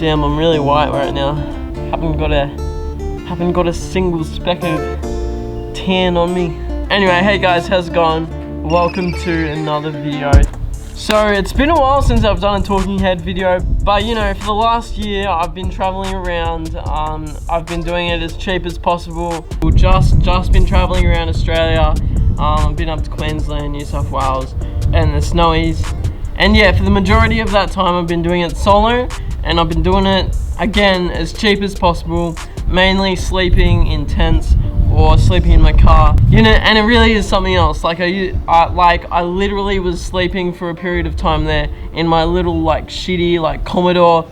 Damn, I'm really white right now. Haven't got a single speck of tan on me. Anyway, hey guys, how's it going? Welcome to another video. So it's been a while since I've done a talking head video, but you know, for the last year I've been traveling around. I've been doing it as cheap as possible. We've just been traveling around Australia. I've been up to Queensland, New South Wales, and the Snowies. And yeah, for the majority of that time I've been doing it solo, and I've been doing it again as cheap as possible, mainly sleeping in tents or sleeping in my car, you know. And it really is something else. Like I literally was sleeping for a period of time there in my little like shitty like Commodore.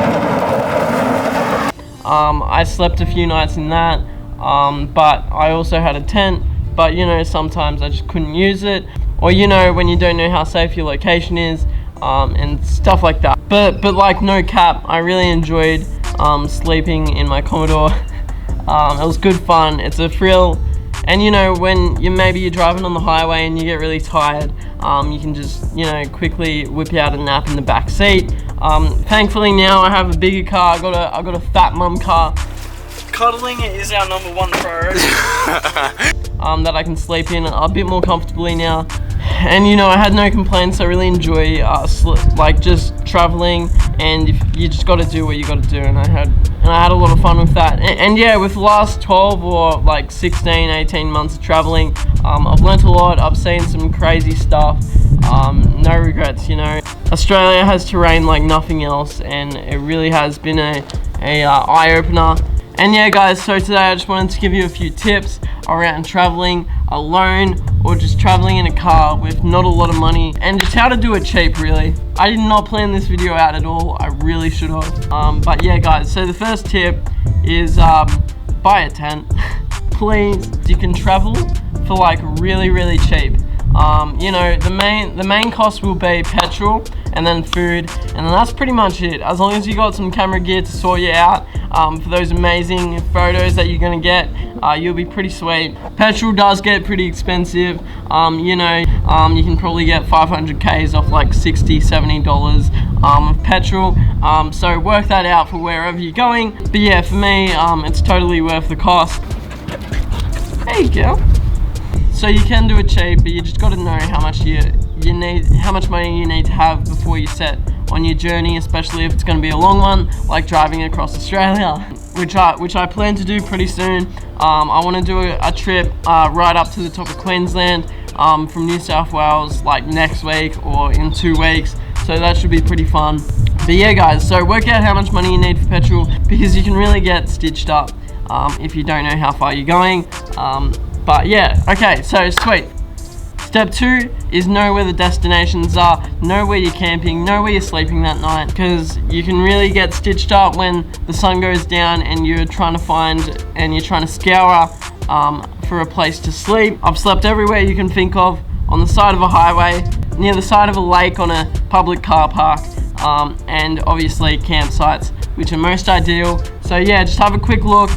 I slept a few nights in that, but I also had a tent, but you know, sometimes I just couldn't use it, or you know, when you don't know how safe your location is, and stuff like that. But like, no cap, I really enjoyed sleeping in my Commodore. It was good fun. It's a thrill. And you know, when you're driving on the highway and you get really tired, you can just, you know, quickly whip out a nap in the back seat. Thankfully now I have a bigger car. I got a fat mum car. Cuddling is our #1 priority. That I can sleep in a bit more comfortably now. And you know, I had no complaints. I really enjoy like just traveling, and you just got to do what you got to do, and I had a lot of fun with that. And yeah, with the last 12 or like 16, 18 months of traveling, I've learnt a lot. I've seen some crazy stuff. No regrets, you know. Australia has terrain like nothing else, and it really has been a eye-opener. And yeah guys, so today I just wanted to give you a few tips around traveling alone or just traveling in a car with not a lot of money, and just how to do it cheap, really. I did not plan this video out at all. I really should have. But yeah guys, so the first tip is buy a tent. Please, you can travel for like really cheap. You know, the main cost will be petrol and then food, and then that's pretty much it. As long as you got some camera gear to sort you out for those amazing photos that you're gonna get, you'll be pretty sweet. Petrol does get pretty expensive. You know, you can probably get 500 Ks off like $60-70 of petrol. So work that out for wherever you're going. But yeah, for me, it's totally worth the cost. Hey girl. So you can do it cheap, but you just got to know how much how much money you need to have before you set on your journey, especially if it's going to be a long one, like driving across Australia, which I plan to do pretty soon. I want to do a trip right up to the top of Queensland from New South Wales, like next week or in 2 weeks. So that should be pretty fun. But yeah, guys, so work out how much money you need for petrol, because you can really get stitched up if you don't know how far you're going. But yeah, okay, so sweet. Step 2 is know where the destinations are, know where you're camping, know where you're sleeping that night, because you can really get stitched up when the sun goes down and you're trying to scour for a place to sleep. I've slept everywhere you can think of, on the side of a highway, near the side of a lake, on a public car park, and obviously campsites, which are most ideal. So yeah, just have a quick look.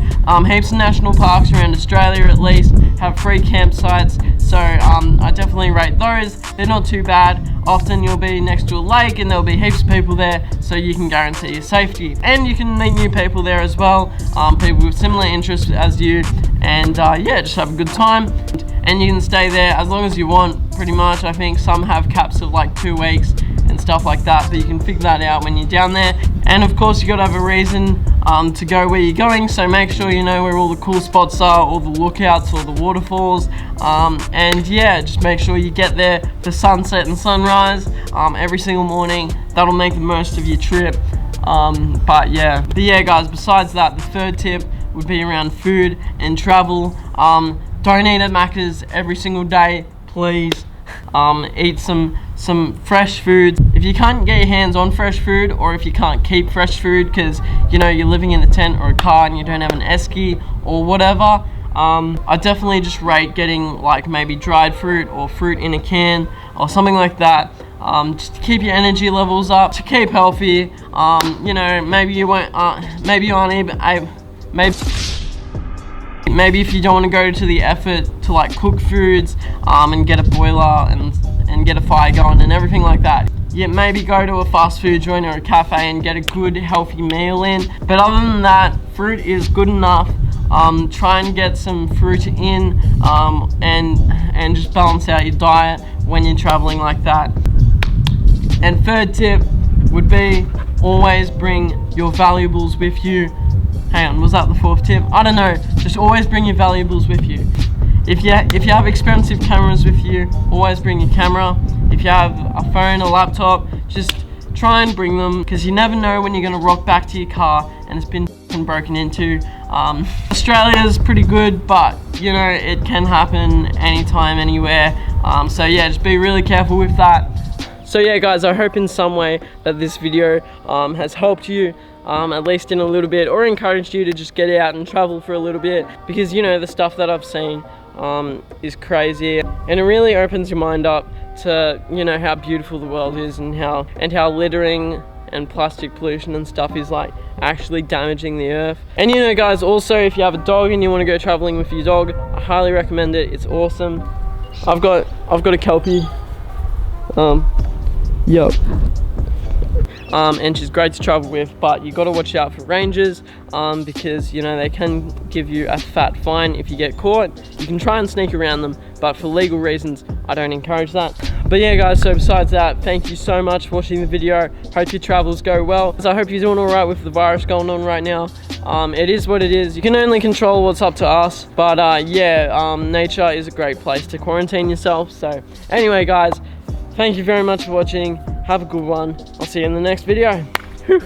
Heaps of national parks around Australia at least have free campsites, so I definitely rate those. They're not too bad. Often you'll be next to a lake and there'll be heaps of people there, so you can guarantee your safety. And you can meet new people there as well, people with similar interests as you, and yeah, just have a good time. And you can stay there as long as you want, pretty much. I think some have caps of like 2 weeks and stuff like that, but you can figure that out when you're down there. And of course, you gotta have a reason to go where you're going, so make sure you know where all the cool spots are, all the lookouts, all the waterfalls, and yeah, just make sure you get there for sunset and sunrise every single morning. That'll make the most of your trip. But yeah guys, besides that, the third tip would be around food and travel. Don't eat at Macca's every single day, please. Eat some fresh food. If you can't get your hands on fresh food, or if you can't keep fresh food because you know you're living in a tent or a car and you don't have an esky or whatever, I definitely just rate getting like maybe dried fruit or fruit in a can or something like that, just to keep your energy levels up, to keep healthy. You know, maybe you won't, maybe you aren't able, maybe if you don't want to go to the effort to like cook foods and get a boiler and get a fire going and everything like that, yeah, maybe go to a fast food joint or a cafe and get a good healthy meal in. But other than that, fruit is good enough. Try and get some fruit in, and just balance out your diet when you're traveling like that. And third tip would be always bring your valuables with you. Hang on, was that the fourth tip? I don't know, just always bring your valuables with you. If you have expensive cameras with you, always bring your camera. If you have a phone, a laptop, just try and bring them, because you never know when you're going to rock back to your car and it's been broken into. Australia's pretty good, but you know, it can happen anytime, anywhere. So yeah, just be really careful with that. So yeah guys, I hope in some way that this video has helped you, at least in a little bit, or encouraged you to just get out and travel for a little bit, because you know, the stuff that I've seen is crazy, and it really opens your mind up to, you know, how beautiful the world is, and how littering and plastic pollution and stuff is like actually damaging the earth. And you know guys, also if you have a dog and you want to go traveling with your dog, I highly recommend it. It's awesome. I've got a Kelpie. Yep. And she's great to travel with, but you got to watch out for rangers, because you know, they can give you a fat fine if you get caught. You can try and sneak around them, but for legal reasons I don't encourage that. But yeah guys, so besides that, thank you so much for watching the video. Hope your travels go well. So I hope you're doing alright with the virus going on right now. It is what it is. You can only control what's up to us, but yeah, nature is a great place to quarantine yourself. So anyway guys, thank you very much for watching. Have a good one. I'll see you in the next video. Whew.